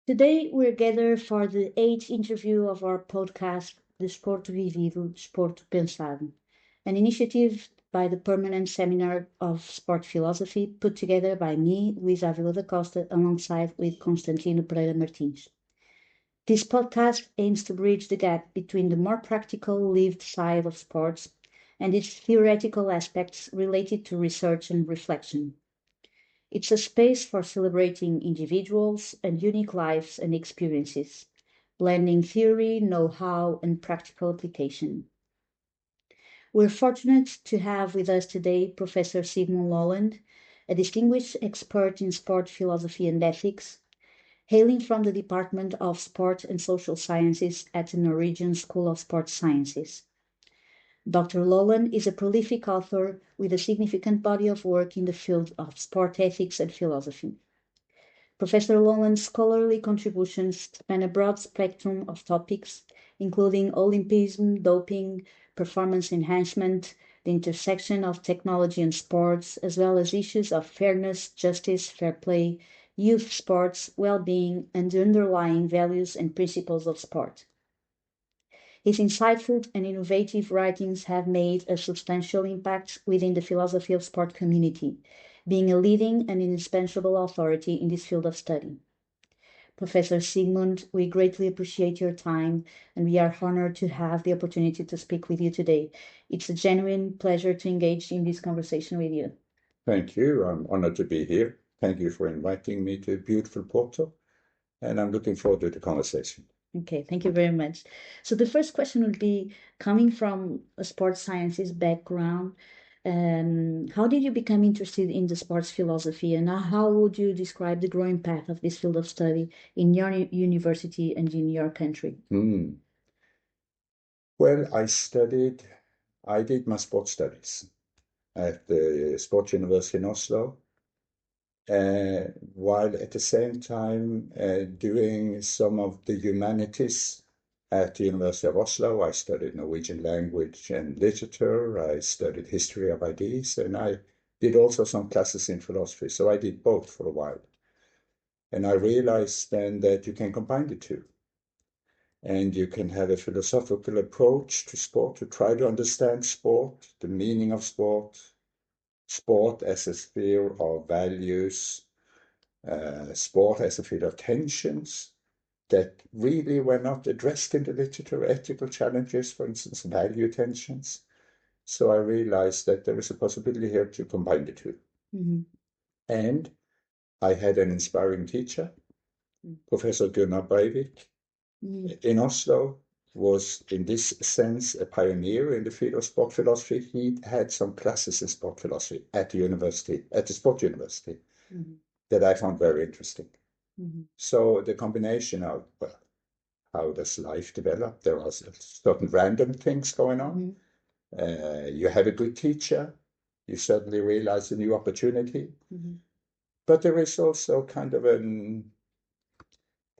Today we're gathered for the eighth interview of our podcast, Desporto, Vivido, Desporto, Pensado, an initiative by the Permanent Seminar of Sport Philosophy put together by me, Luís Ávila da Costa, alongside with Constantino Pereira Martins. This podcast aims to bridge the gap between the more practical lived side of sports and its theoretical aspects related to research and reflection. It's a space for celebrating individuals and unique lives and experiences, blending theory, know-how, and practical application. We're fortunate to have with us today Professor Sigmund Loland, a distinguished expert in sport philosophy and ethics, hailing from the Department of Sport and Social Sciences at the Norwegian School of Sports Sciences. Dr. Loland is a prolific author with a significant body of work in the field of sport ethics and philosophy. Professor Loland's scholarly contributions span a broad spectrum of topics, including Olympism, doping, performance enhancement, the intersection of technology and sports, as well as issues of fairness, justice, fair play, youth sports, well-being, and the underlying values and principles of sport. His insightful and innovative writings have made a substantial impact within the philosophy of sport community, being a leading and indispensable authority in this field of study. Professor Sigmund, we greatly appreciate your time and we are honored to have the opportunity to speak with you today. It's a genuine pleasure to engage in this conversation with you. Thank you. I'm honored to be here. Thank you for inviting me to beautiful Porto, and I'm looking forward to the conversation. Okay, thank you very much. So the first question would be, coming from a sports sciences background, how did you become interested in the sports philosophy, and how would you describe the growing path of this field of study in your university and in your country? Well, I did my sports studies at the Sports University in Oslo, while at the same time doing some of the humanities at the University of Oslo. I studied Norwegian language and literature. I studied history of ideas, and I did also some classes in philosophy. So I did both for a while. And I realized then that you can combine the two. And you can have a philosophical approach to sport, to try to understand sport, the meaning of sport, sport as a sphere of values, sport as a field of tensions that really were not addressed in the literature, ethical challenges, for instance, value tensions. So I realized that there is a possibility here to combine the 2 Mm-hmm. And I had an inspiring teacher, Professor Gunnar Breivik, in Oslo, was in this sense a pioneer in the field of sport philosophy. He had some classes in sport philosophy at the university, at the sport university, that I found very interesting. So the combination of, well, how does life develop? There are certain random things going on. You have a good teacher. You suddenly realize a new opportunity. But there is also kind of an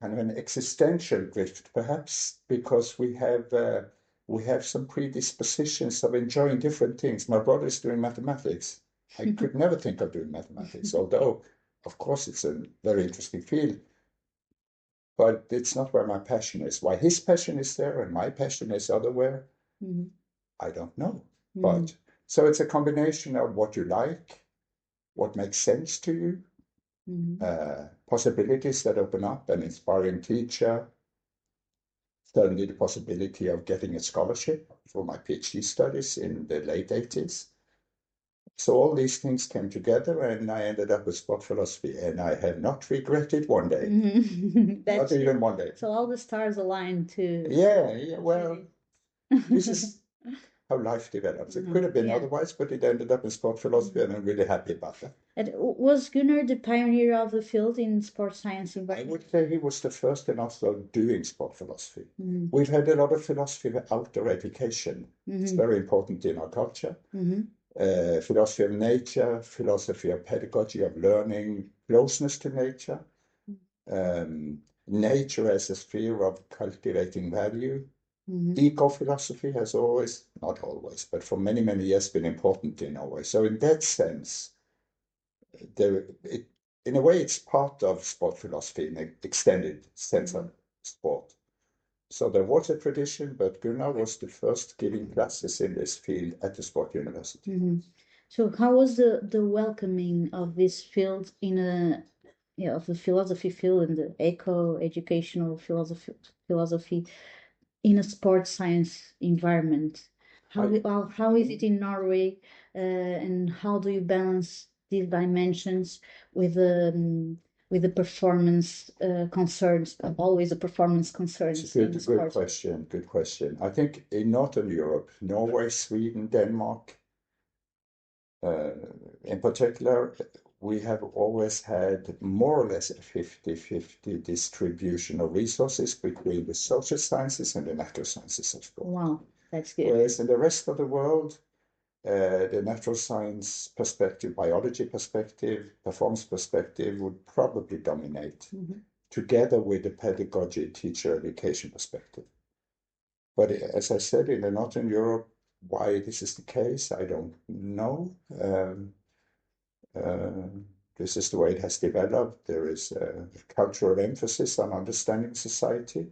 existential drift, perhaps, because we have some predispositions of enjoying different things. My brother is doing mathematics. I could never think of doing mathematics, although, of course, it's a very interesting field. But it's not where my passion is. Why his passion is there and my passion is otherwhere, I don't know. But so it's a combination of what you like, what makes sense to you, possibilities that open up, an inspiring teacher, certainly the possibility of getting a scholarship for my PhD studies in the late 80s. So all these things came together and I ended up with sport philosophy, and I have not regretted one day. Not even one day. So all the stars aligned to... Yeah, well, this is how life develops. It could have been otherwise, but it ended up in sport philosophy, and I'm really happy about that. And was Gunnar the pioneer of the field in sports science? I would say he was the first in Oslo doing sport philosophy. We've had a lot of philosophy of outdoor education. It's very important in our culture. Philosophy of nature, philosophy of pedagogy, of learning, closeness to nature. Nature as a sphere of cultivating value. Eco-philosophy has always, not always, but for many, many years been important in Norway. So in that sense, in a way, it's part of sport philosophy in an extended sense of sport. So there was a tradition, but Gunnar was the first giving classes in this field at the sport university. Mm-hmm. So how was the welcoming of this field in a of the philosophy field and the eco-educational philosophy in a sports science environment? How is it in Norway, and how do you balance these dimensions with the performance concerns? Always the performance concerns It's a in sports. question. Good question. I think in Northern Europe, Norway, Sweden, Denmark, in particular, we have always had more or less a 50-50 distribution of resources between the social sciences and the natural sciences of sport. Wow, that's good. Whereas in the rest of the world, the natural science perspective, biology perspective, performance perspective would probably dominate, together with the pedagogy, teacher education perspective. But as I said, in the Northern Europe, why this is the case, I don't know. This is the way it has developed. There is a cultural emphasis on understanding society.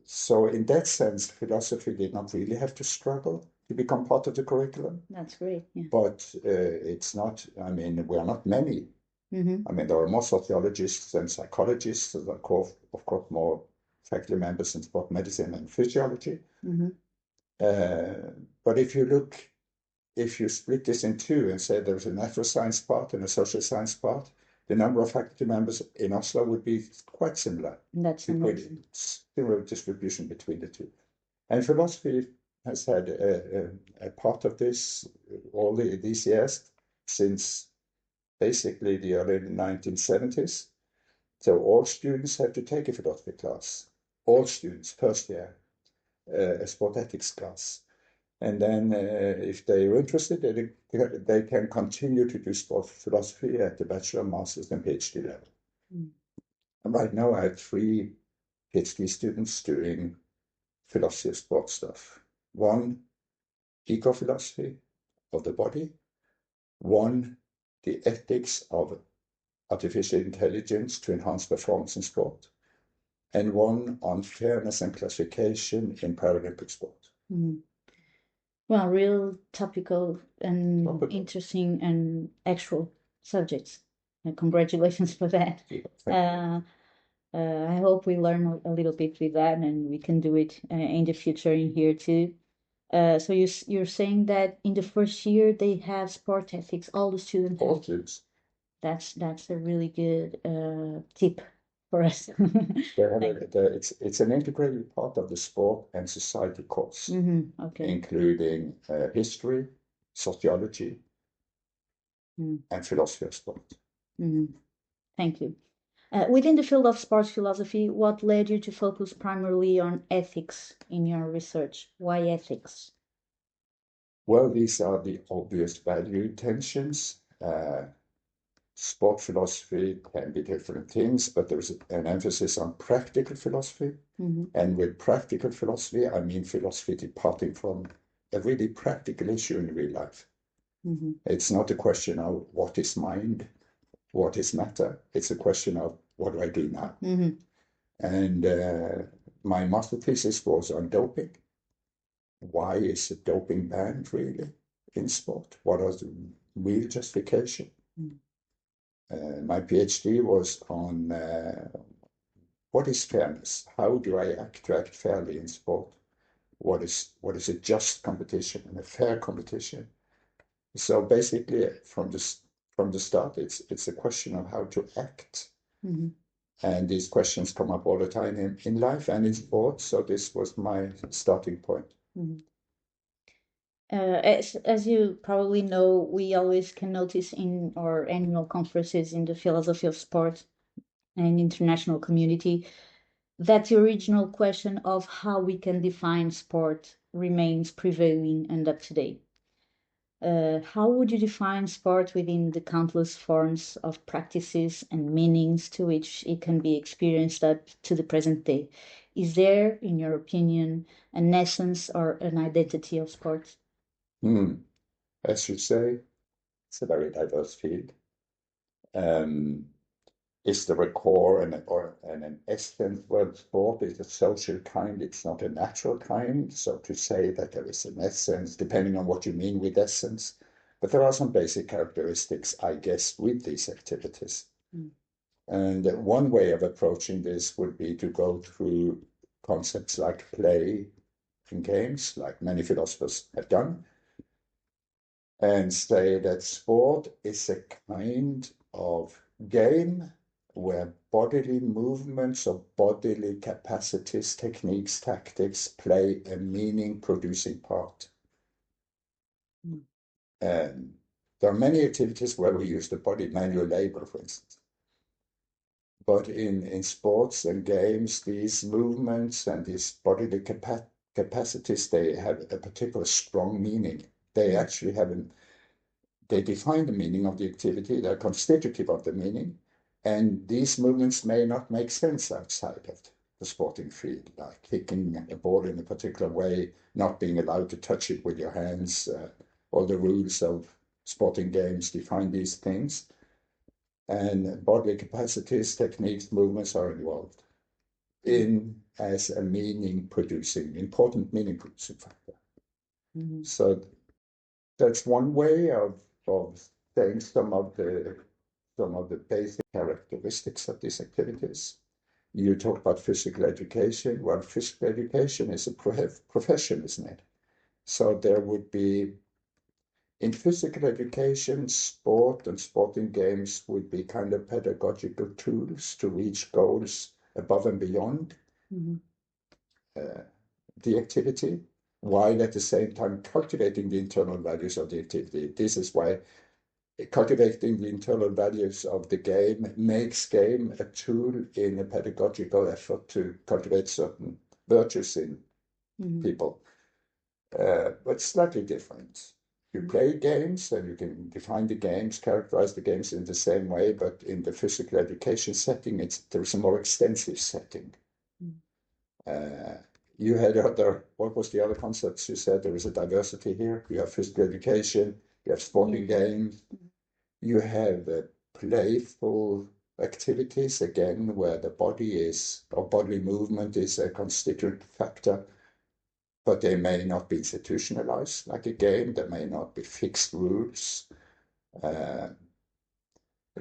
So in that sense, philosophy did not really have to struggle to become part of the curriculum. That's great. Yeah. But it's not, I mean, we are not many. I mean, there are more sociologists and psychologists, of course, more faculty members in sport medicine and physiology. But if you split this in two and say there's a natural science part and a social science part, the number of faculty members in Oslo would be quite similar. That's amazing. Similar distribution between the two. And philosophy has had a part of this all these years, since basically the early 1970s. So all students have to take a philosophy class. All students, first year, a sport ethics class. And then if they are interested, they can continue to do sport philosophy at the bachelor, master's, and PhD level. And right now I have 3 PhD students doing philosophy of sport stuff. One, eco-philosophy of the body. One, the ethics of artificial intelligence to enhance performance in sport. And one on fairness and classification in Paralympic sport. Well, real topical and interesting and actual subjects. Congratulations for that. I hope we learn a little bit with that, and we can do it in the future in here too. So you're saying that in the first year they have sport ethics, all the students have. All students. That's a really good tip for us. It's an integrated part of the sport and society course, Okay. including history, sociology, and philosophy of sport. Thank you. Within the field of sports philosophy, what led you to focus primarily on ethics in your research? Why ethics? Well, these are the obvious value tensions. Sport philosophy can be different things, but there's an emphasis on practical philosophy. And with practical philosophy, I mean philosophy departing from a really practical issue in real life. It's not a question of what is mind, what is matter. It's a question of what do I do now? And my master thesis was on doping. Why is the doping banned really in sport? What is the real justification? My PhD was on what is fairness? How do I act fairly in sport? What is a just competition and a fair competition? So basically, from the start, it's a question of how to act. And these questions come up all the time in life and in sport. So this was my starting point. As you probably know, we always can notice in our annual conferences in the philosophy of sport and international community that the original question of how we can define sport remains prevailing and up to date. How would you define sport within the countless forms of practices and meanings to which it can be experienced up to the present day? Is there, in your opinion, an essence or an identity of sport? As you say, it's a very diverse field. Is there a core and an essence? Well, sport is a social kind, it's not a natural kind. So to say that there is an essence, depending on what you mean with essence, but there are some basic characteristics, I guess, with these activities. And one way of approaching this would be to go through concepts like play in games, like many philosophers have done, and say that sport is a kind of game where bodily movements or bodily capacities, techniques, tactics play a meaning-producing part. And there are many activities where we use the body, manual labor, for instance. But in sports and games, these movements and these bodily capacities, they have a particular strong meaning. They actually they define the meaning of the activity, they're constitutive of the meaning, and these movements may not make sense outside of the sporting field, like kicking a ball in a particular way, not being allowed to touch it with your hands. All the rules of sporting games define these things. And bodily capacities, techniques, movements are involved as a important meaning producing factor. So that's one way of saying some of the basic characteristics of these activities. You talked about physical education. Well, physical education is a profession, isn't it? So there would be, in physical education, sport and sporting games would be kind of pedagogical tools to reach goals above and beyond the activity, while at the same time cultivating the internal values of the activity. This is why cultivating the internal values of the game makes game a tool in a pedagogical effort to cultivate certain virtues in people. But slightly different. You play games and you can define the games, characterize the games in the same way, but in the physical education setting, there's a more extensive setting. You had what was the other concepts you said? There is a diversity here. You have physical education, you have sporting games, you have playful activities, again, where the bodily movement is a constituent factor, but they may not be institutionalized like a game. There may not be fixed rules.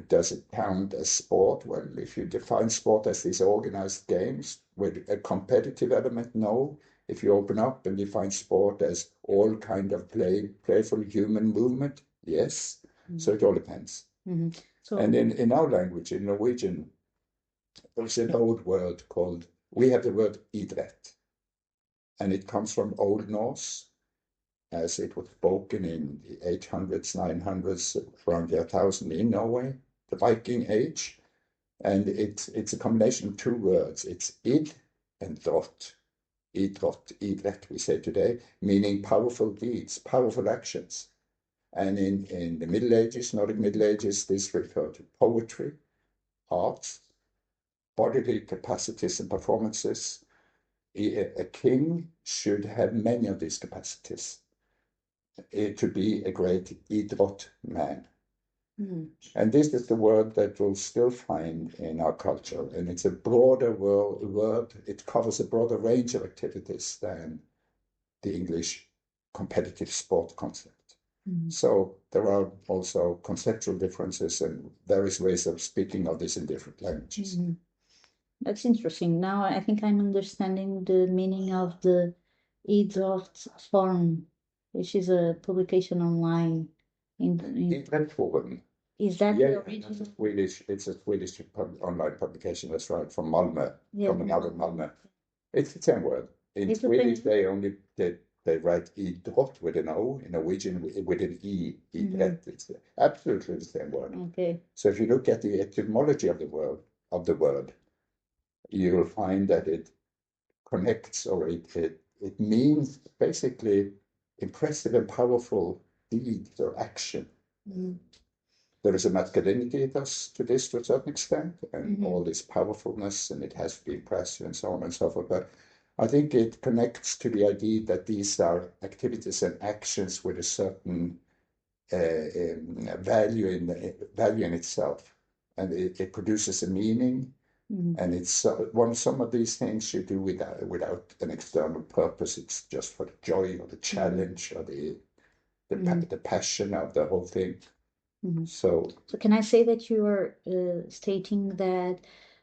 Does it count as sport? Well, if you define sport as these organized games with a competitive element, no. If you open up and define sport as all kind of playful human movement, yes. So it all depends. So, and in our language, in Norwegian, there's an old word we have the word idrett, and it comes from Old Norse, as it was spoken in the 800s, 900s, around the 1000 in Norway, the Viking Age. And it's a combination of two words. It's id and drott. Idrett, we say today, meaning powerful deeds, powerful actions. And in the Middle Ages, Nordic Middle Ages, this referred to poetry, arts, bodily capacities and performances. A king should have many of these capacities to be a great idrott man. And this is the word that we'll still find in our culture. And it's a broader word. It covers a broader range of activities than the English competitive sport concept. So there are also conceptual differences and various ways of speaking of this in different languages. That's interesting. Now I think I'm understanding the meaning of the Idrott Forum, which is a publication online. Idrott Forum. Is that the original? It's a Swedish online publication, that's right, from Malmö, coming out of Malmö. It's the same word. In Swedish, they write idrott with an O, in Norwegian with an E, idrett. It's absolutely the same word. Okay. So if you look at the etymology of the word, you'll find that it connects, or it means basically impressive and powerful deeds or action. There is a masculinity to this to a certain extent, and all this powerfulness, and it has to be impressive and so on and so forth. But I think it connects to the idea that these are activities and actions with a certain value in itself. and it produces a meaning. And it's some of these things you do without an external purpose. It's just for the joy or the challenge or the passion of the whole thing. So can I say that you are stating that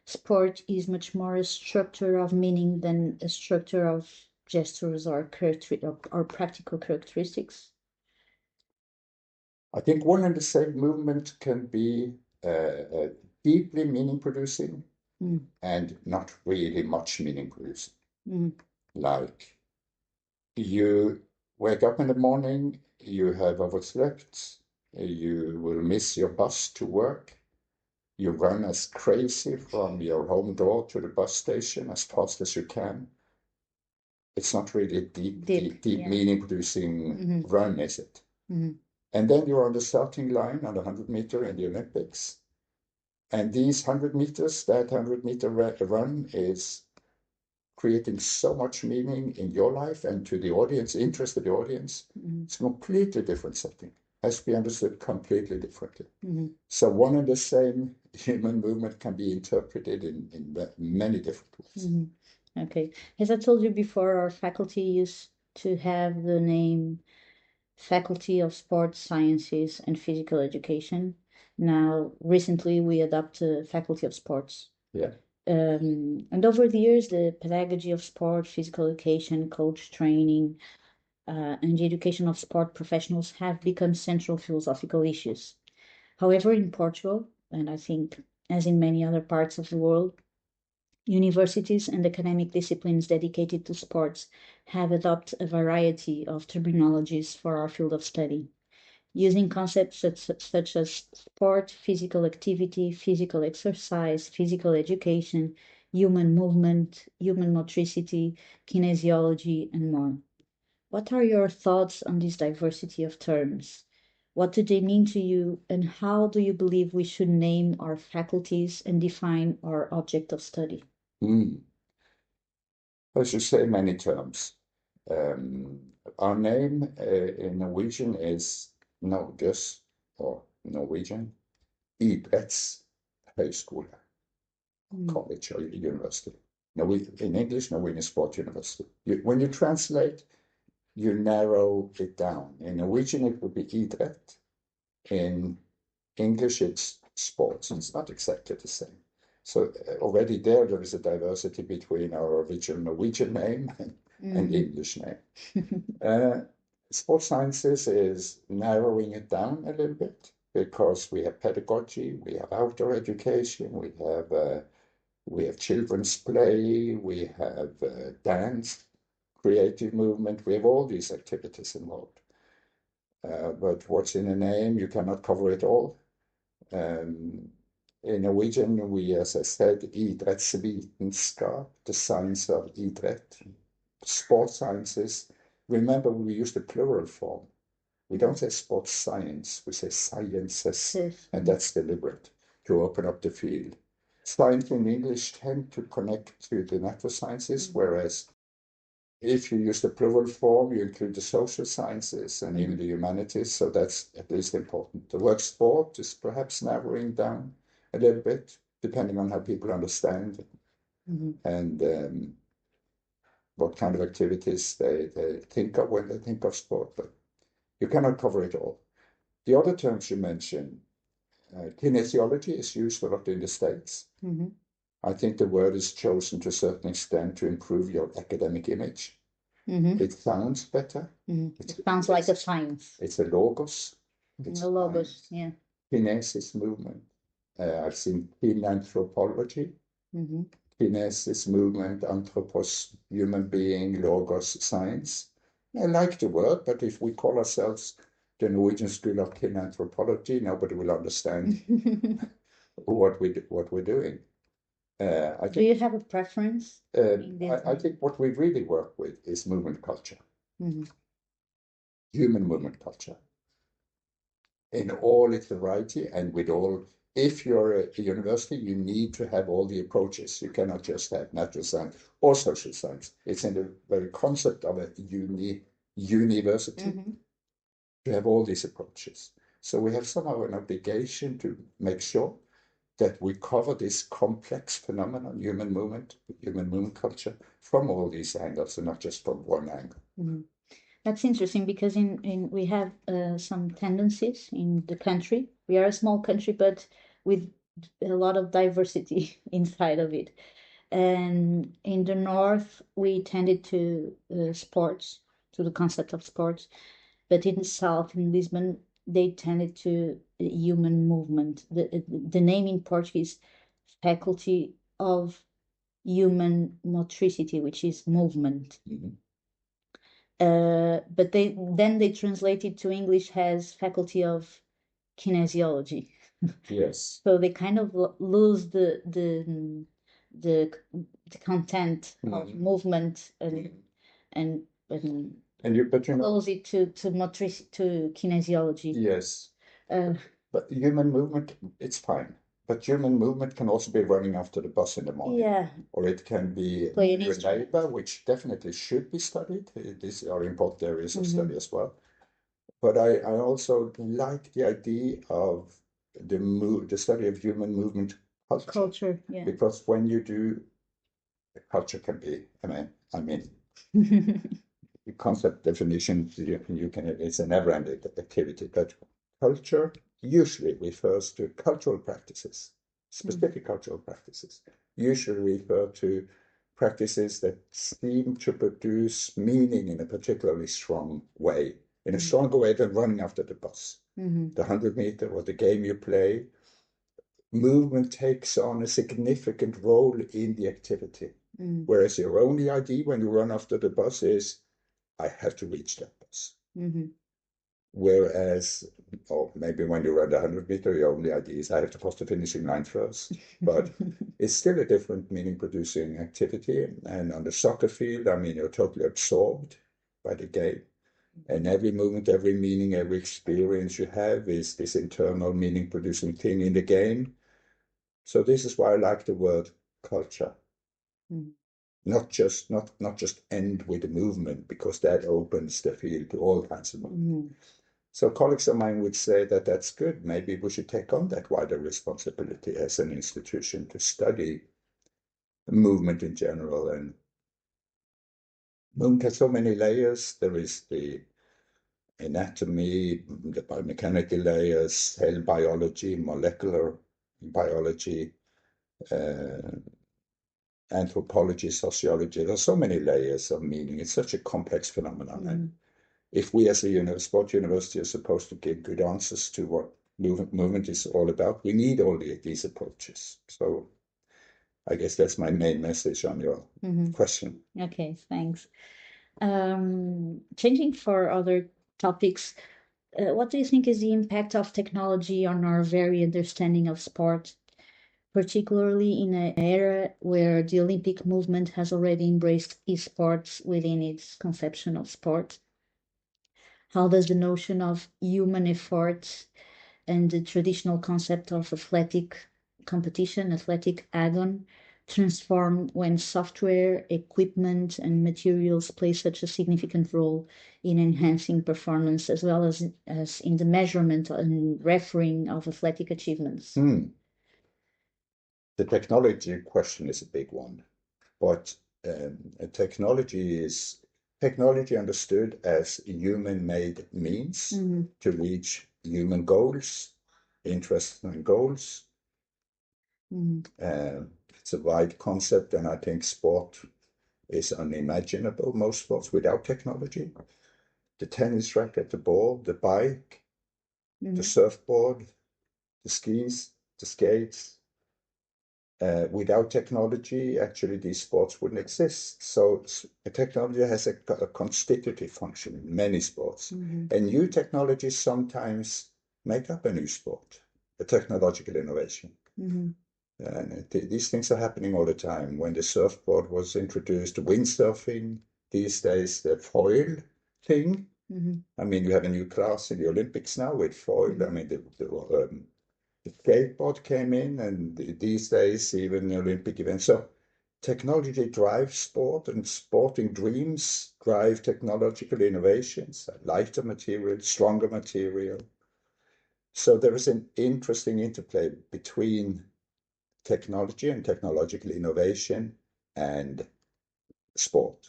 sport is much more a structure of meaning than a structure of gestures or practical characteristics? I think one and the same movement can be deeply meaning producing and not really much meaning producing. Like you wake up in the morning, you have overslept, you will miss your bus to work, you run as crazy from your home door to the bus station as fast as you can. It's not really a deep meaning producing run, is it? And then you're on the starting line on the 100-meter in the Olympics. And these 100 meters, that 100-meter run is creating so much meaning in your life and to the audience, interest of the audience. It's a completely different setting. Has to be understood completely differently. So one and the same human movement can be interpreted in many different ways. Okay. As I told you before, our faculty used to have the name Faculty of Sports Sciences and Physical Education. Now, recently, we adopted Faculty of Sports. Yeah. And over the years, the pedagogy of sport, physical education, coach training, and the education of sport professionals have become central philosophical issues. However, in Portugal, and I think as in many other parts of the world, universities and academic disciplines dedicated to sports have adopted a variety of terminologies for our field of study, using concepts such as sport, physical activity, physical exercise, physical education, human movement, human motricity, kinesiology, and more. What are your thoughts on this diversity of terms? What do they mean to you, and how do you believe we should name our faculties and define our object of study? As you say, many terms. Our name in Norwegian is Norges, or Norwegian, idrettshøyskole, college or university. In English, Norwegian Sport University. When you translate, you narrow it down. In Norwegian, it would be idrett. In English, it's sports. It's not exactly the same. So already there is a diversity between our original Norwegian name and English name. Sports sciences is narrowing it down a little bit because we have pedagogy, we have outdoor education, we have children's play, we have dance, creative movement, we have all these activities involved. But what's in a name, you cannot cover it all. In Norwegian, we, as I said, idrettsvitenskap, the science of idrett, sports sciences. Remember, we use the plural form. We don't say sports science, we say sciences, and that's deliberate to open up the field. Science in English tend to connect to the natural sciences, whereas if you use the plural form, you include the social sciences and even the humanities, so that's at least important. The word sport is perhaps narrowing down a little bit, depending on how people understand and what kind of activities they think of when they think of sport, but you cannot cover it all. The other terms you mentioned, kinesiology is used a lot in the States. I think the word is chosen to a certain extent to improve your academic image. It sounds better. It sounds like a science. It's a logos. It's a logos, yeah. Kinesis movement. I've seen kinanthropology. Kinesis movement, anthropos, human being, logos, science. I like the word, but if we call ourselves the Norwegian School of Kinanthropology, nobody will understand what we're doing. Do you have a preference? I think what we really work with is movement culture, human movement culture, in all its variety and with all. If you're a university, you need to have all the approaches. You cannot just have natural science or social science. It's in the very concept of a university to have all these approaches. So we have somehow an obligation to make sure that we cover this complex phenomenon, human movement culture, from all these angles and not just from one angle. Mm-hmm. That's interesting because in we have some tendencies in the country. We are a small country, but with a lot of diversity inside of it. And in the north, we tended to sports, to the concept of sports. But in the south, in Lisbon, they tended to human movement. The name in Portuguese, faculty of human motricity, which is movement. Mm-hmm. But they translate it to English as faculty of kinesiology. Yes. So they kind of lose the content of Mm-hmm. movement Mm-hmm. and But you know, close it to kinesiology. yes. Uh, But human movement, it's fine. But human movement can also be running after the bus in the morning. yeah, Or it can be play an your instrument. neighbor, which definitely should be studied. These are important areas of Mm-hmm. study as well. But I also like the idea of the study of human movement culture. Culture, yeah. Because when you do, culture can be, I mean, the concept definition, you can, it's a never-ending activity, but culture usually refers to cultural practices, specific cultural practices, usually refer to practices that seem to produce meaning in a particularly strong way, in a stronger way than running after the bus. Mm-hmm. The 100-meter or the game you play, movement takes on a significant role in the activity. Mm-hmm. Whereas your only idea when you run after the bus is, I have to reach that bus. Mm-hmm. Whereas, or maybe when you run the 100-meter, your only idea is, I have to cross the finishing line first. But it's still a different meaning-producing activity. And on the soccer field, I mean, you're totally absorbed by the game. And every movement, every meaning, every experience you have is this internal meaning-producing thing in the game. So this is why I like the word culture. Mm-hmm. Not just end with the movement, because that opens the field to all kinds of movement. Mm-hmm. So colleagues of mine would say that that's good. Maybe we should take on that wider responsibility as an institution to study movement in general. And movement has so many layers. There is the anatomy, the biomechanical layers, cell biology, molecular biology, anthropology, sociology. There are so many layers of meaning. It's such a complex phenomenon. Mm-hmm. And if we as a sport university are supposed to give good answers to what movement is all about, we need all these approaches. So I guess that's my main message on your question. Okay, thanks. Changing for other topics, what do you think is the impact of technology on our very understanding of sport, particularly in an era where the Olympic movement has already embraced esports within its conception of sport? How does the notion of human effort and the traditional concept of athletic competition, athletic agon, transform when software, equipment, and materials play such a significant role in enhancing performance as well as in the measurement and refereeing of athletic achievements? The technology question is a big one, but technology is technology understood as human-made means to reach human goals, interests and goals. It's a wide concept, and I think sport is unimaginable, most sports, without technology. The tennis racket, the ball, the bike, the surfboard, the skis, the skates. Without technology, actually, these sports wouldn't exist. So technology has a constitutive function in many sports. And new technologies sometimes make up a new sport, a technological innovation. And these things are happening all the time. When the surfboard was introduced, windsurfing, these days the foil thing. I mean, you have a new class in the Olympics now with foil. I mean, the skateboard came in, and these days even the Olympic events. So technology drives sport, and sporting dreams drive technological innovations, lighter material, stronger material. So there is an interesting interplay between technology and technological innovation and sport.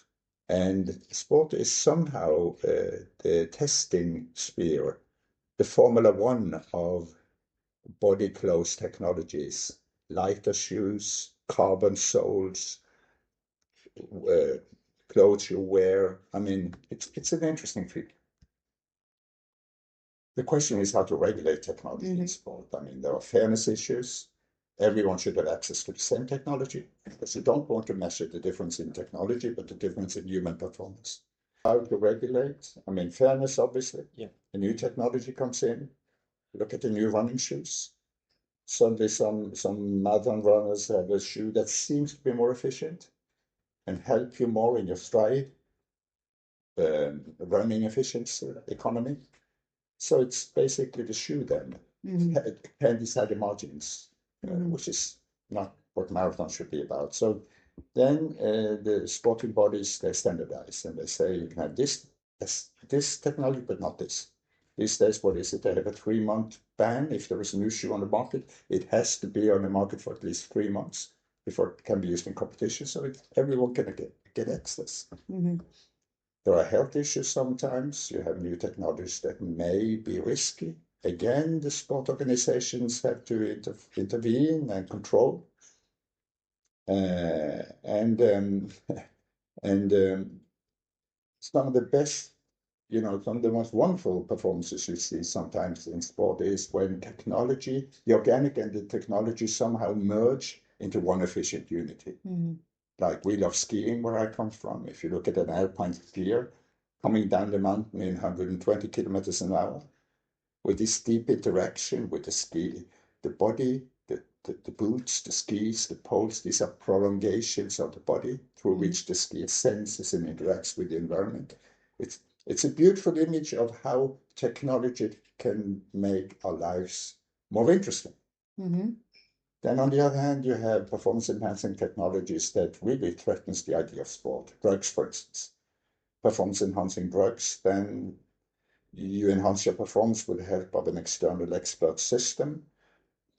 And sport is somehow the testing sphere, the Formula One of body clothes technologies, lighter shoes, carbon soles, clothes you wear. I mean, it's an interesting field. The question is how to regulate technology in sport. I mean, there are fairness issues. Everyone should have access to the same technology because you don't want to measure the difference in technology, but the difference in human performance. How to regulate? I mean, fairness, obviously. Yeah. A new technology comes in. Look at the new running shoes. Suddenly, some marathon runners have a shoe that seems to be more efficient and help you more in your stride, running efficiency, economy. So it's basically the shoe then can decide the margins, which is not what marathon should be about. So then the sporting bodies, they standardize and they say you can have this technology, but not this. These days, what is it? They have a 3-month ban. If there is a new shoe on the market, it has to be on the market for at least 3 months before it can be used in competition. So everyone can get access. There are health issues sometimes. You have new technologies that may be risky. Again, the sport organizations have to intervene and control. And some of the best, some of the most wonderful performances you see sometimes in sport is when technology, the organic and the technology somehow merge into one efficient unity. Like we love skiing where I come from. If you look at an alpine skier coming down the mountain in 120 kilometers an hour, with this deep interaction with the ski, the body, the boots, the skis, the poles, these are prolongations of the body through which the skier senses and interacts with the environment. It's a beautiful image of how technology can make our lives more interesting. Then on the other hand, you have performance-enhancing technologies that really threatens the idea of sport. Drugs, for instance. Performance-enhancing drugs, then you enhance your performance with the help of an external expert system.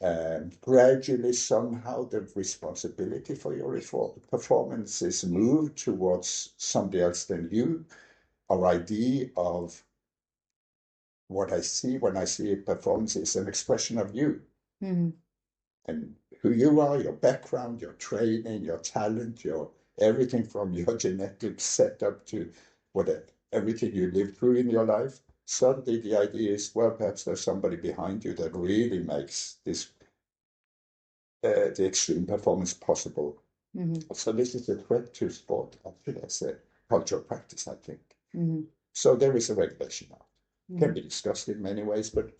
And gradually, somehow, the responsibility for your performance is moved towards somebody else than you. Our idea of what I see when I see a performance is an expression of you. And who you are, your background, your training, your talent, your everything from your genetic setup to whatever, everything you lived through in your life. Suddenly the idea is, well, perhaps there's somebody behind you that really makes this the extreme performance possible. So this is a threat to sport, actually, as a cultural practice, I think. So there is a regulation now. Can be discussed in many ways, but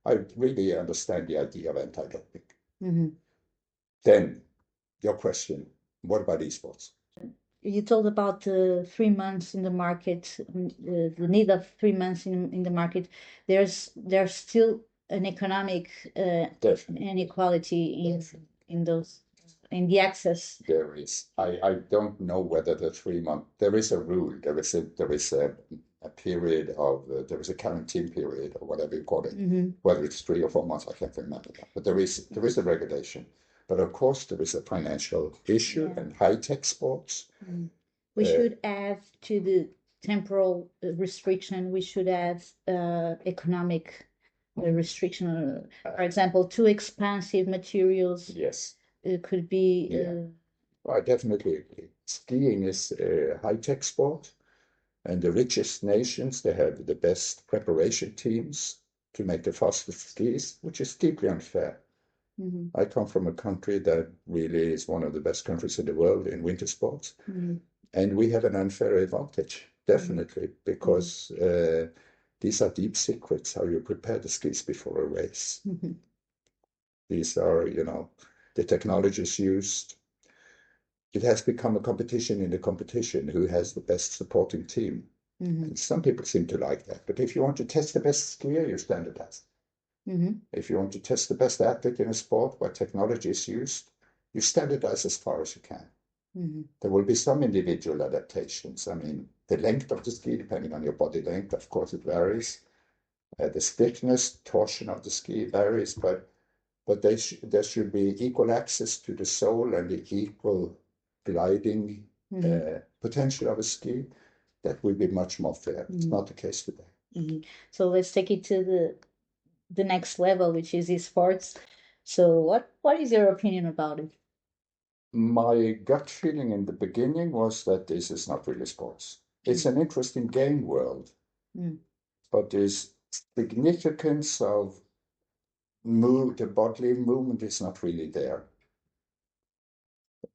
I really understand the idea of anti-doping. Then your question, what about esports? You told about 3 months in the market, the need of 3 months in the market. There's still an economic inequality in the access. There is. I don't know whether the 3 month. There is a rule. There is a period of there is a quarantine period or whatever you call it. Whether it's 3 or 4 months, I can't remember that. But there is a regulation. But of course, there is a financial issue and high-tech sports. We should add to the temporal restriction, we should add economic restriction. For example, too expensive materials. Yes. It could be. Definitely. Skiing is a high-tech sport. And the richest nations, they have the best preparation teams to make the fastest skis, which is deeply unfair. I come from a country that really is one of the best countries in the world in winter sports. And we have an unfair advantage, definitely, because these are deep secrets, how you prepare the skis before a race. These are, the technologies used. It has become a competition in the competition, who has the best supporting team. And some people seem to like that. But if you want to test the best skier, you standardize. If you want to test the best athlete in a sport where technology is used, you standardize as far as you can. There will be some individual adaptations. I mean, the length of the ski, depending on your body length, of course, it varies. The stiffness, torsion of the ski varies, but but there should be equal access to the soul and the equal gliding potential of a ski. That would be much more fair. It's not the case today. So let's take it to the next level, which is esports. So what is your opinion about it? My gut feeling in the beginning was that this is not really sports. It's an interesting game world, but there's significance of the bodily movement is not really there.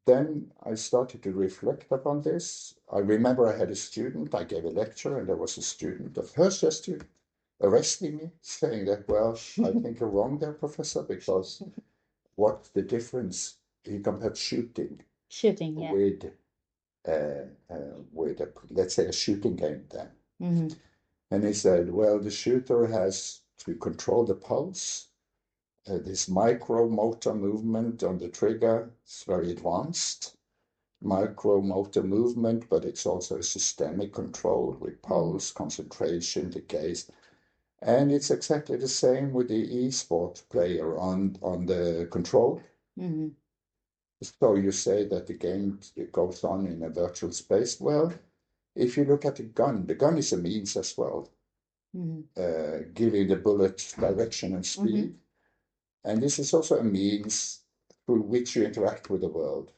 Then I started to reflect upon this. I remember I had a student, I gave a lecture, and there was a student, the first student, arresting me, saying that, well, I think you're wrong there, Professor, because what's the difference? He compared shooting with, let's say, a shooting game then. And he said, well, the shooter has to control the pulse. This micro-motor movement on the trigger is very advanced. Micro-motor movement, but it's also a systemic control with pulse, concentration, the gaze. And it's exactly the same with the e-sport player on the control. So you say that the game goes on in a virtual space. Well, if you look at the gun is a means as well, giving the bullet direction and speed. And this is also a means through which you interact with the world.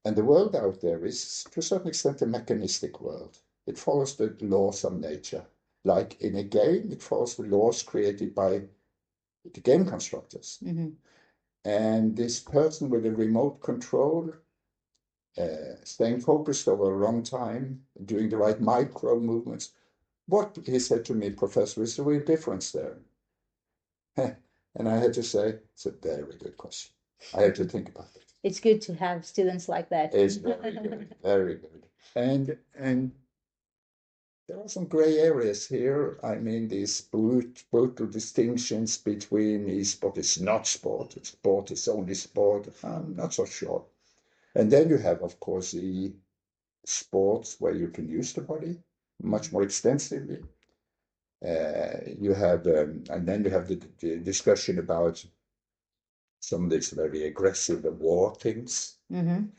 And the world out there is, to a certain extent, a mechanistic world. It follows the laws of nature. Like in a game, it follows the laws created by the game constructors. And this person with a remote control, staying focused over a long time, doing the right micro movements. What, he said to me, Professor, is the real difference there? And I had to say, it's a very good question. I had to think about it. It's good to have students like that. It's very good, very good. And there are some gray areas here. I mean, these brutal distinctions between e-sport is not sport, sport is only sport. I'm not so sure. And then you have, of course, the sports where you can use the body much more extensively. You have, and then you have the discussion about some of these very aggressive war things. And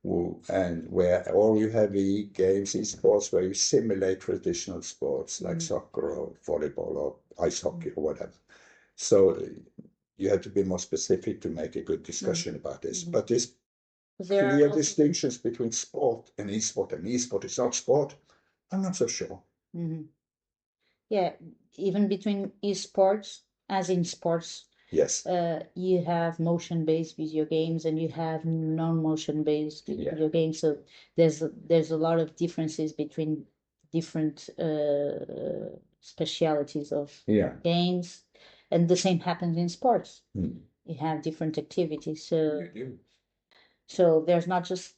or you have games, esports, where you simulate traditional sports like soccer or volleyball or ice hockey or whatever. So you have to be more specific to make a good discussion about this. But there's clear distinctions between sport and e-sport is not sport. I'm not so sure. Yeah, even between esports, as in sports, yes, you have motion-based video games and you have non-motion-based video games. So there's a lot of differences between different specialities of games, and the same happens in sports. You have different activities, so there's not just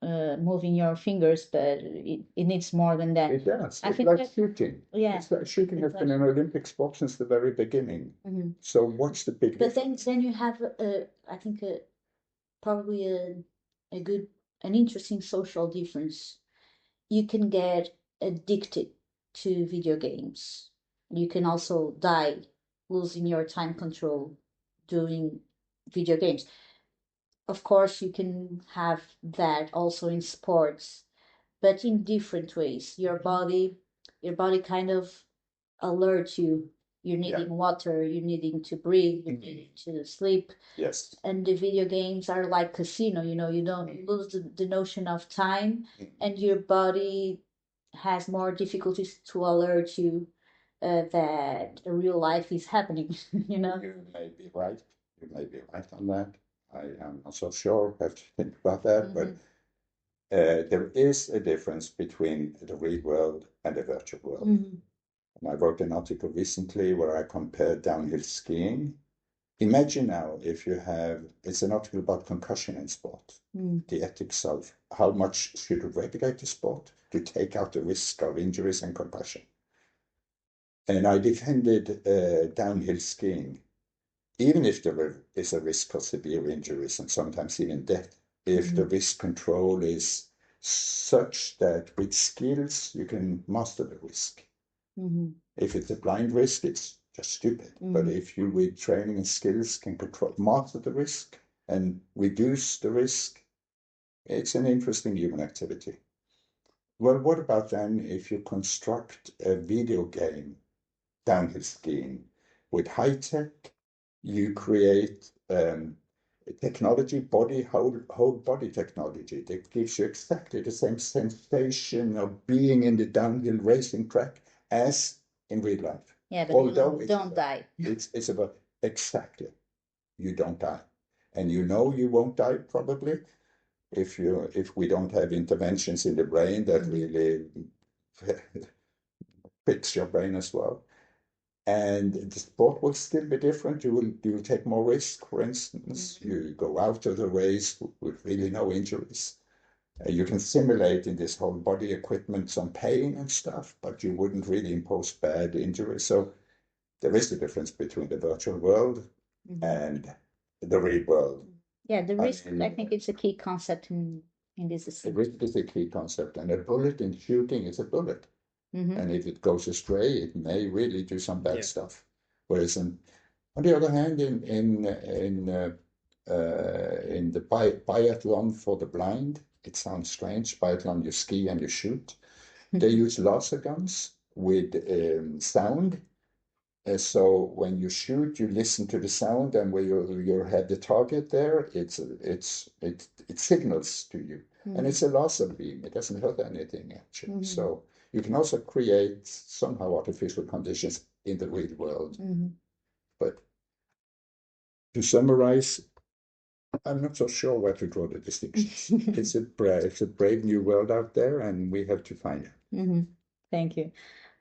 moving your fingers, but it needs more than that. It does. It's like shooting. Yeah. It's like shooting has been an Olympic sport since the very beginning. So what's the big difference? But then you have, I think, probably an interesting social difference. You can get addicted to video games. You can also die losing your time control doing video games. Of course, you can have that also in sports, but in different ways. Your body kind of alerts you. You're needing water, you're needing to breathe, you're needing to sleep. Yes. And the video games are like casino, you don't lose the notion of time, and your body has more difficulties to alert you that real life is happening, You may be right. You may be right on that. I am not so sure. I have to think about that. But there is a difference between the real world and the virtual world. And I wrote an article recently where I compared downhill skiing. Imagine now if you have, it's an article about concussion in sport, the ethics of how much should you regulate the sport to take out the risk of injuries and concussion. And I defended downhill skiing. Even if there is a risk of severe injuries and sometimes even death, if the risk control is such that with skills you can master the risk. If it's a blind risk, it's just stupid. But if you, with training and skills, can control, master the risk and reduce the risk, it's an interesting human activity. Well, what about then if you construct a video game, downhill skiing, with high tech, you create technology, whole body technology that gives you exactly the same sensation of being in the downhill racing track as in real life. Yeah, but although you don't die. It's about exactly, you don't die. And you know you won't die probably if we don't have interventions in the brain that really fix your brain as well. And the sport will still be different. You will take more risk, for instance. You go out of the race with really no injuries. You can simulate in this whole body equipment some pain and stuff, but you wouldn't really impose bad injuries. So there is a difference between the virtual world and the real world. Yeah, the risk, I think it's a key concept in this The risk is a key concept, and a bullet in shooting is a bullet. And if it goes astray, it may really do some bad stuff. Whereas on the other hand, in the biathlon for the blind, it sounds strange. Biathlon, you ski and you shoot. They use laser guns with sound. So when you shoot, you listen to the sound, and when you have the target there, it signals to you, and it's a laser beam. It doesn't hurt anything actually. So you can also create somehow artificial conditions in the real world. But to summarize, I'm not so sure where to draw the distinctions. It's a brave new world out there, and we have to find it. Thank you.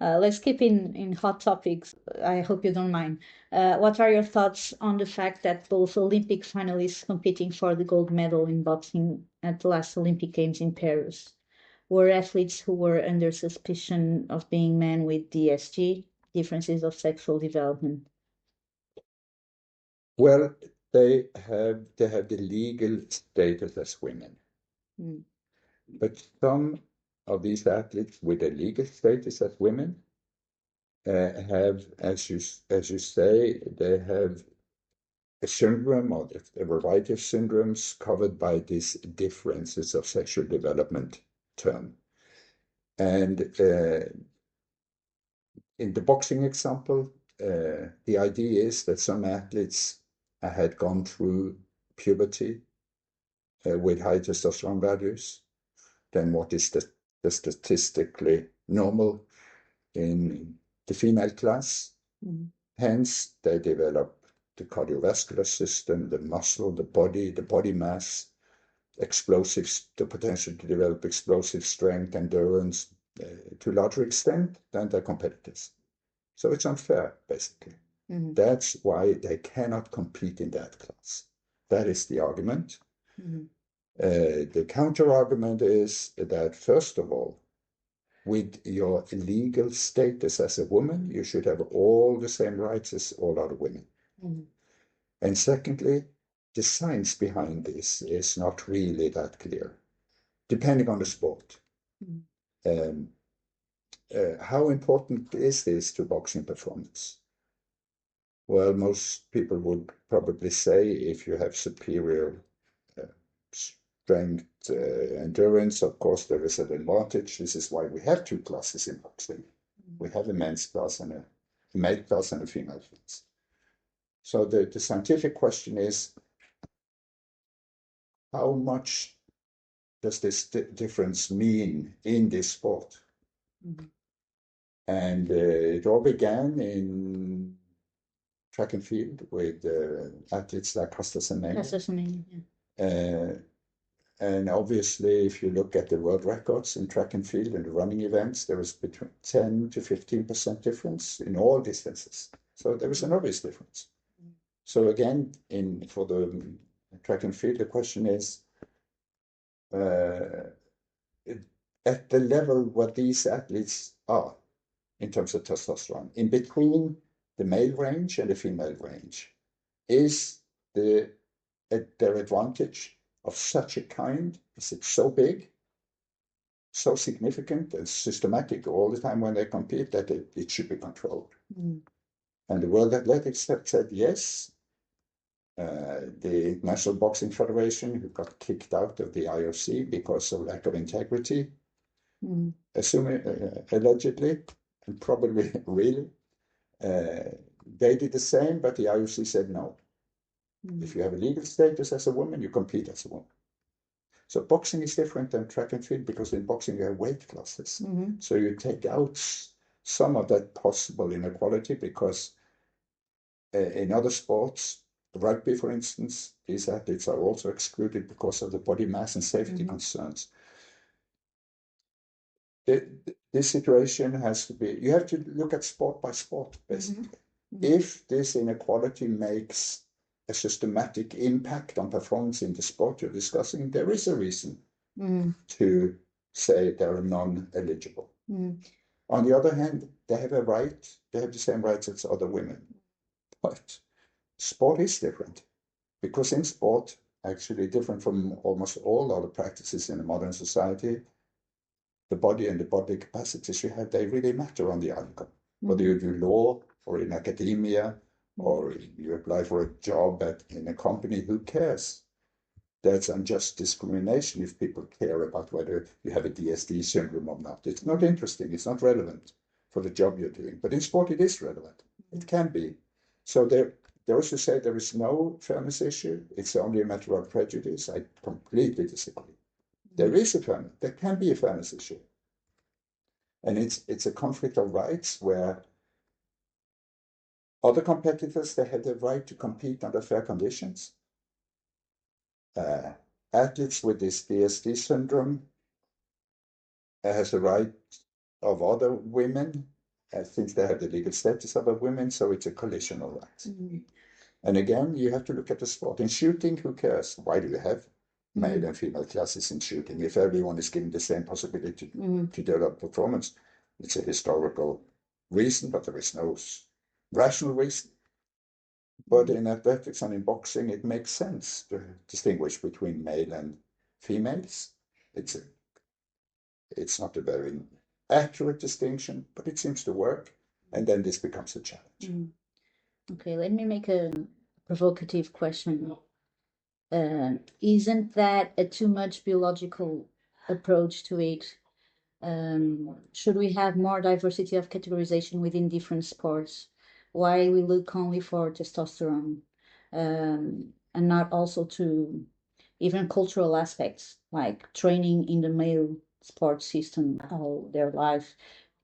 Let's keep in hot topics. I hope you don't mind. What are your thoughts on the fact that both Olympic finalists competing for the gold medal in boxing at the last Olympic Games in Paris were athletes who were under suspicion of being men with DSG, differences of sexual development? Well, they have the legal status as women. But some of these athletes with a legal status as women have, as you say, they have a syndrome or a variety of syndromes covered by these differences of sexual development term. And in the boxing example, the idea is that some athletes had gone through puberty with high testosterone values than what is the statistically normal in the female class. Hence, they develop the cardiovascular system, the muscle, the body mass, explosives, the potential to develop explosive strength, endurance to a larger extent than their competitors. So it's unfair, basically. That's why they cannot compete in that class. That is the argument. The counter argument is that, first of all, with your legal status as a woman, you should have all the same rights as all other women. And secondly, the science behind this is not really that clear, depending on the sport. How important is this to boxing performance? Well, most people would probably say if you have superior strength, endurance, of course, there is an advantage. This is why we have two classes in boxing. We have a men's class and a male class and a female class. So the scientific question is, how much does this difference mean in this sport? And it all began in track and field with athletes like Caster Semenya. And obviously, if you look at the world records in track and field and the running events, there is between 10 to 15% difference in all distances. So there is an obvious difference. So again, for the track and field, the question is, at the level where these athletes are in terms of testosterone, in between the male range and the female range, is their advantage of such a kind? Is it so big, so significant and systematic all the time when they compete that it should be controlled? And the World Athletics said yes. The National Boxing Federation, who got kicked out of the IOC because of lack of integrity, assuming allegedly, and probably really, they did the same, but the IOC said no. If you have a legal status as a woman, you compete as a woman. So boxing is different than track and field because in boxing you have weight classes. So you take out some of that possible inequality because in other sports, rugby, for instance, these athletes are also excluded because of the body mass and safety concerns. This situation has to be, you have to look at sport by sport, basically. If this inequality makes a systematic impact on performance in the sport you're discussing, there is a reason to say they're non-eligible. On the other hand, they have a right, they have the same rights as other women. But sport is different because in sport, actually different from almost all other practices in a modern society, the body and the body capacities you have, they really matter on the outcome. Whether you do law or in academia or you apply for a job in a company, who cares? That's unjust discrimination if people care about whether you have a DSD syndrome or not. It's not interesting. It's not relevant for the job you're doing. But in sport, it is relevant. It can be. So they also say there is no fairness issue. It's only a matter of prejudice. I completely disagree. There is a fairness. There can be a fairness issue. And it's a conflict of rights where other competitors, they have the right to compete under fair conditions. Athletes with this DSD syndrome has a right of other women, since they have the legal status of a women, so it's a collision of rights. And again, you have to look at the sport. In shooting, who cares? Why do you have male and female classes in shooting? If everyone is given the same possibility to develop performance, it's a historical reason, but there is no rational reason. But in athletics and in boxing, it makes sense to distinguish between male and females. It's not a very accurate distinction, but it seems to work. And then this becomes a challenge. Okay, let me make a provocative question. Isn't that a too much biological approach to it? Should we have more diversity of categorization within different sports? Why we look only for testosterone, and not also to even cultural aspects like training in the male sports system, how their life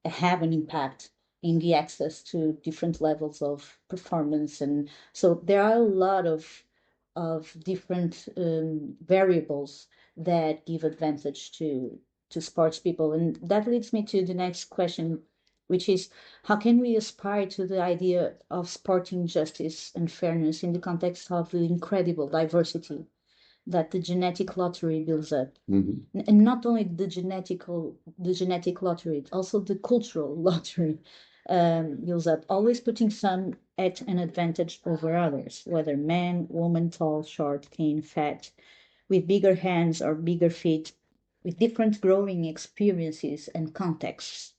have an impact in the access to different levels of performance. And so there are a lot of different variables that give advantage to sports people. And that leads me to the next question, which is how can we aspire to the idea of sporting justice and fairness in the context of the incredible diversity that the genetic lottery builds up? And not only the genetic lottery, also the cultural lottery builds up, always putting some at an advantage over others, whether man, woman, tall, short, thin, fat, with bigger hands or bigger feet, with different growing experiences and contexts.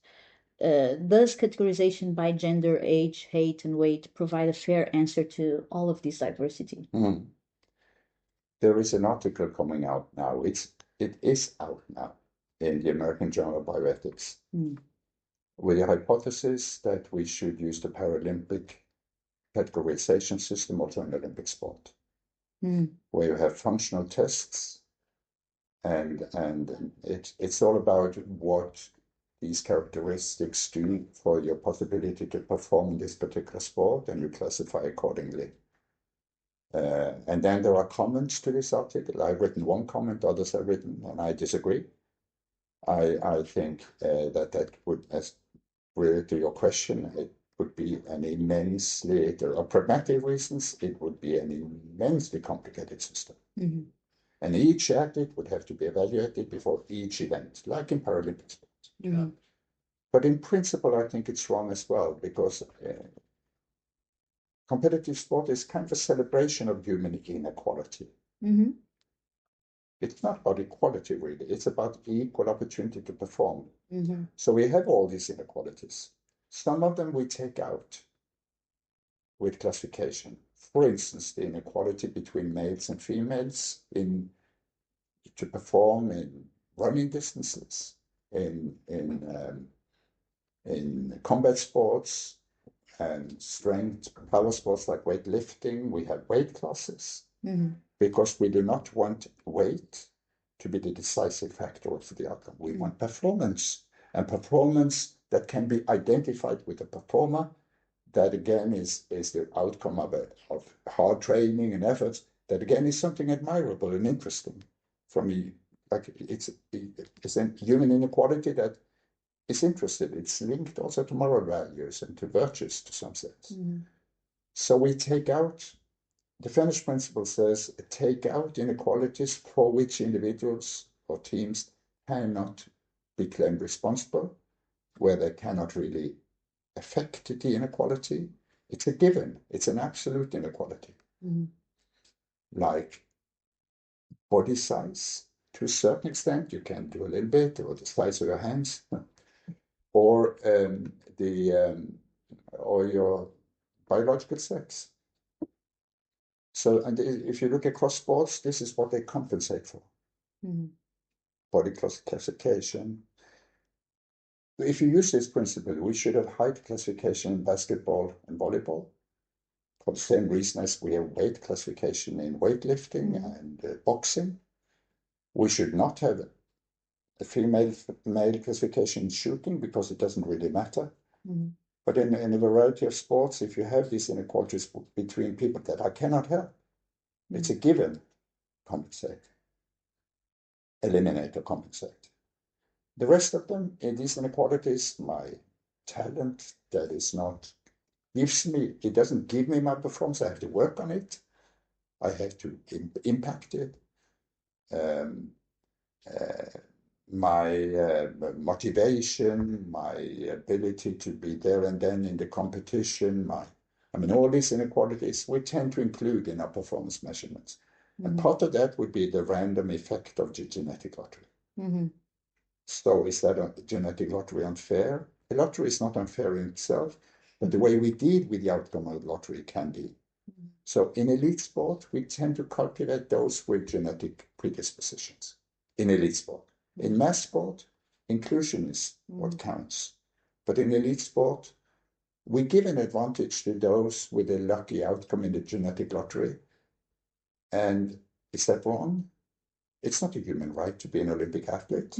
Does categorization by gender, age, height, and weight provide a fair answer to all of this diversity? There is an article coming out now. It is out now in the American Journal of Bioethics with the hypothesis that we should use the Paralympic categorization system also in Olympic sport, where you have functional tests, and it's all about what these characteristics do for your possibility to perform in this particular sport, and you classify accordingly. And then there are comments to this article. I've written one comment, others have written, and I disagree. I think that would, as related to your question, it would be an immensely, there are pragmatic reasons, it would be an immensely complicated system. And each athlete would have to be evaluated before each event, like in Paralympic sports. But in principle, I think it's wrong as well, because competitive sport is kind of a celebration of human inequality. It's not about equality, really. It's about equal opportunity to perform. So we have all these inequalities. Some of them we take out. with classification. For instance, the inequality between males and females to perform in running distances, in combat sports and strength power sports like weightlifting. We have weight classes because we do not want weight to be the decisive factor for the outcome. We want performance, and performance that can be identified with a performer. That again is the outcome of hard training and efforts. That again is something admirable and interesting for me. Like it's a human inequality that is interested. It's linked also to moral values and to virtues to some sense. So we take out, the Finnish principle says, take out inequalities for which individuals or teams cannot be claimed responsible, where they cannot really affect the inequality. It's a given. It's an absolute inequality. Like body size, to a certain extent, you can do a little bit, or the size of your hands, or or your biological sex. So, and if you look across sports, this is what they compensate for. Body classification. If you use this principle, we should have height classification in basketball and volleyball, for the same reason as we have weight classification in weightlifting and boxing. We should not have a female-male classification in shooting because it doesn't really matter. But in a variety of sports, if you have these inequalities between people that I cannot help, it's a given, compensate, eliminate or compensate. The rest of them, in these inequalities, my talent that is not gives me, it doesn't give me my performance. I have to work on it. I have to impact it. My motivation, my ability to be there and then in the competition, all these inequalities we tend to include in our performance measurements. And part of that would be the random effect of the genetic lottery. So is that a genetic lottery unfair? The lottery is not unfair in itself, but the way we deal with the outcome of the lottery can be. So in elite sport, we tend to calculate those with genetic predispositions in elite sport. In mass sport, inclusion is what counts. But in elite sport, we give an advantage to those with a lucky outcome in the genetic lottery. And is that wrong? It's not a human right to be an Olympic athlete.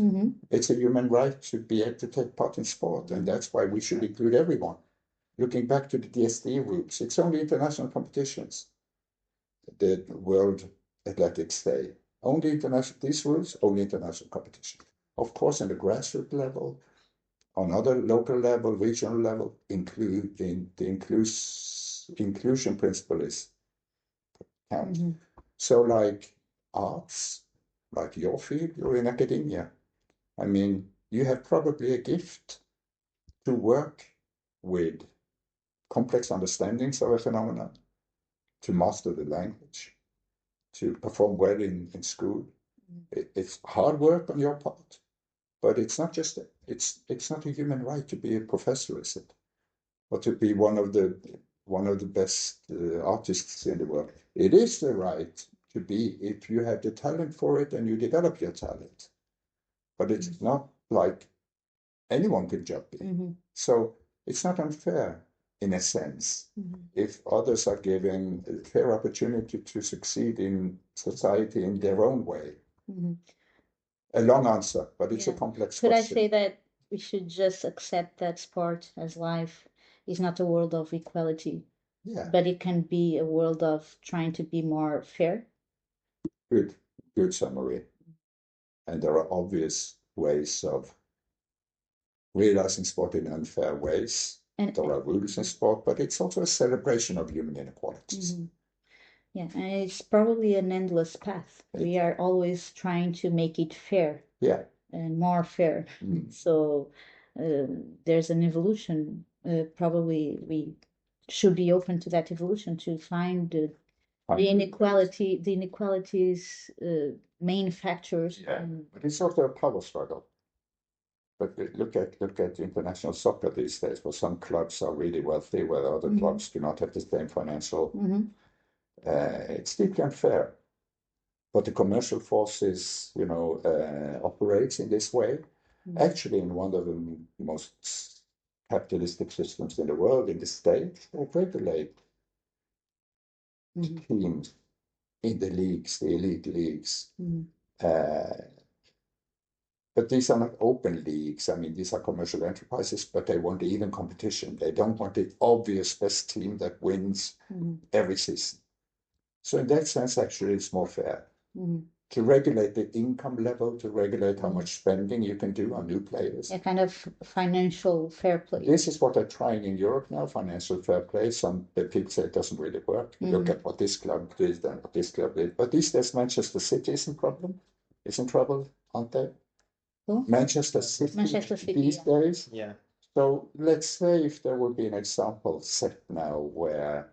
It's a human right to be able to take part in sport. And that's why we should include everyone. Looking back to the DSD rules, it's only international competitions, the World Athletics Day. Only international, these rules, only international competition. Of course, on the grassroots level, on other local level, regional level, the inclusion principle is count. So like arts, like your field, you're in academia. You have probably a gift to work with complex understandings of a phenomenon, to master the language, to perform well in school. It's hard work on your part, but it's not just it's not a human right to be a professor, is it? Or to be one of the best artists in the world. It is the right to be if you have the talent for it and you develop your talent. But it's not like anyone can jump in. So it's not unfair in a sense if others are given a fair opportunity to succeed in society in their own way. A long answer, but it's a complex question. Could I say that we should just accept that sport as life is not a world of equality, but it can be a world of trying to be more fair? Good summary. And there are obvious ways of realizing sport in unfair ways. And there are rules in sport, but it's also a celebration of human inequalities. Yeah, and it's probably an endless path. We are always trying to make it fair. And more fair. So there's an evolution. Probably we should be open to that evolution to find the inequalities main factors. But it's also a power struggle. But look at international soccer these days, where some clubs are really wealthy, where other clubs do not have the same financial. It's deeply unfair. But the commercial forces, operates in this way. Actually, in one of the most capitalistic systems in the world, in the state, they regulate teams in the leagues, the elite leagues. But these are not open leagues. I mean, these are commercial enterprises, but they want even competition. They don't want the obvious best team that wins every season. So in that sense, actually, it's more fair to regulate the income level, to regulate how much spending you can do on new players. A kind of financial fair play. This is what they're trying in Europe now, financial fair play. Some people say it doesn't really work. Look at what this club did and what this club did. But these days, Manchester City is in trouble, aren't they? Who? Manchester City these days. Yeah. So let's say if there would be an example set now where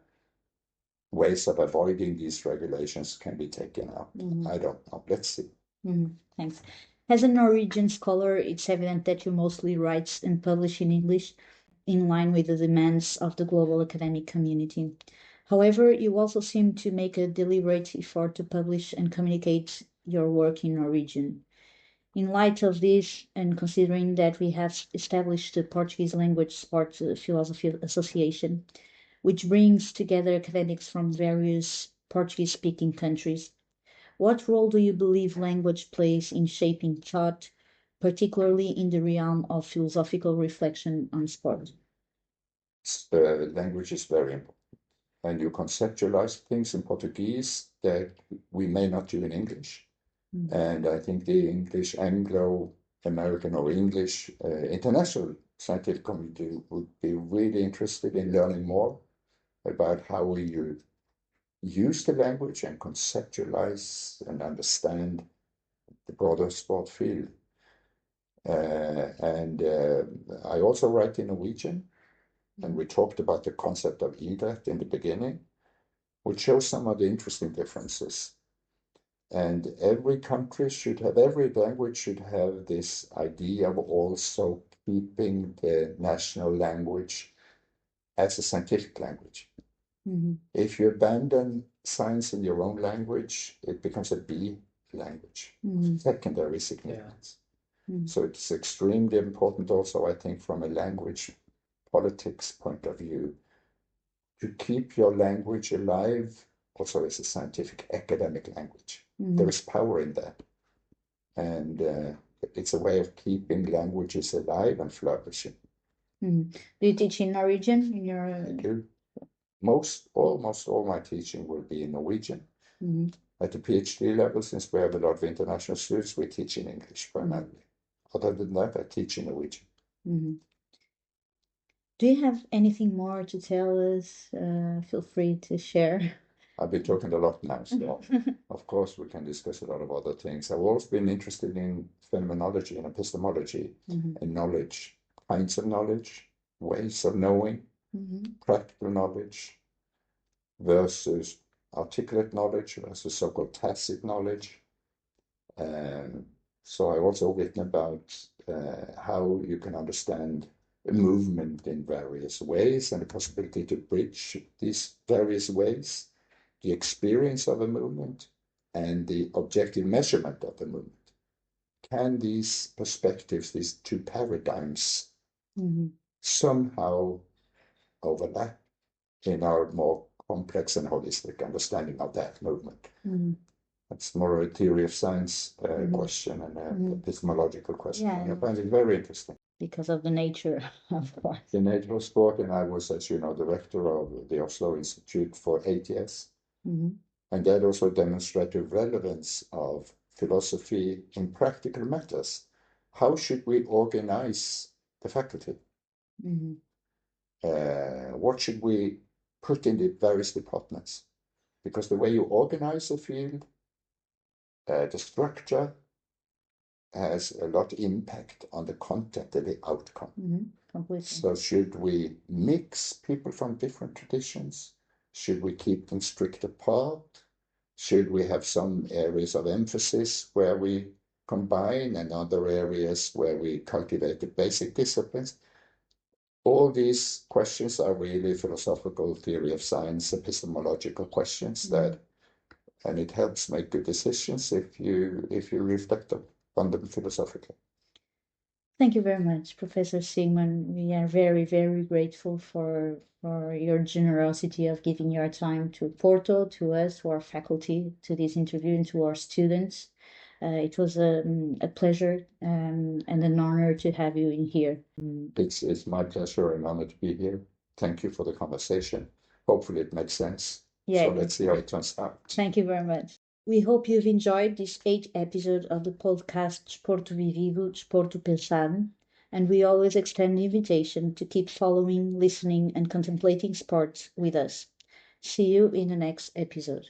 ways of avoiding these regulations can be taken out. I don't know. Let's see. Thanks. As a Norwegian scholar, it's evident that you mostly write and publish in English in line with the demands of the global academic community. However, you also seem to make a deliberate effort to publish and communicate your work in Norwegian. In light of this, and considering that we have established the Portuguese Language Sport Philosophy Association, which brings together academics from various Portuguese-speaking countries, what role do you believe language plays in shaping thought, particularly in the realm of philosophical reflection on sport? Language is very important. And you conceptualize things in Portuguese that we may not do in English. And I think the English, Anglo-American or English international scientific community would be really interested in learning more about how we use the language and conceptualize and understand the broader sport field. I also write in Norwegian, and we talked about the concept of idrett in the beginning, which shows some of the interesting differences. And every language should have this idea of also keeping the national language as a scientific language. If you abandon science in your own language, it becomes a B language, secondary significance. So it's extremely important also, I think, from a language politics point of view, to keep your language alive also as a scientific academic language. There is power in that. And it's a way of keeping languages alive and flourishing. Do you teach in Norwegian? I do. Almost all my teaching will be in Norwegian. At the PhD level, since we have a lot of international students, we teach in English primarily. Other than that, I teach in Norwegian. Do you have anything more to tell us? Feel free to share. I've been talking a lot now, so of course we can discuss a lot of other things. I've always been interested in phenomenology and epistemology and knowledge, kinds of knowledge, ways of knowing, practical knowledge versus articulate knowledge versus so-called tacit knowledge. So I also written about how you can understand a movement in various ways and the possibility to bridge these various ways, the experience of a movement and the objective measurement of the movement. Can these perspectives, these two paradigms, somehow overlap in our more complex and holistic understanding of that movement? That's more a theory of science question and an epistemological question. I find it very interesting. Because of the nature, of course. The nature of sport, and I was, as you know, director of the Oslo Institute for 8 years. And that also demonstrated the relevance of philosophy in practical matters. How should we organize the faculty? What should we put in the various departments? Because the way you organize a field, the structure has a lot of impact on the content and the outcome. Completely. So should we mix people from different traditions? Should we keep them strict apart? Should we have some areas of emphasis where we combine and other areas where we cultivate the basic disciplines. All these questions are really philosophical theory of science, epistemological questions and it helps make good decisions if you reflect on them philosophically. Thank you very much, Professor Sigmund. We are very, very grateful for your generosity of giving your time to Porto, to us, to our faculty, to this interview, and to our students. It was a pleasure and an honor to have you in here. It's my pleasure and honor to be here. Thank you for the conversation. Hopefully it makes sense. Yeah, so let's see how it turns out. Thank you very much. We hope you've enjoyed this 8th episode of the podcast Desporto Vivido, Desporto Pensado, and we always extend the invitation to keep following, listening, and contemplating sports with us. See you in the next episode.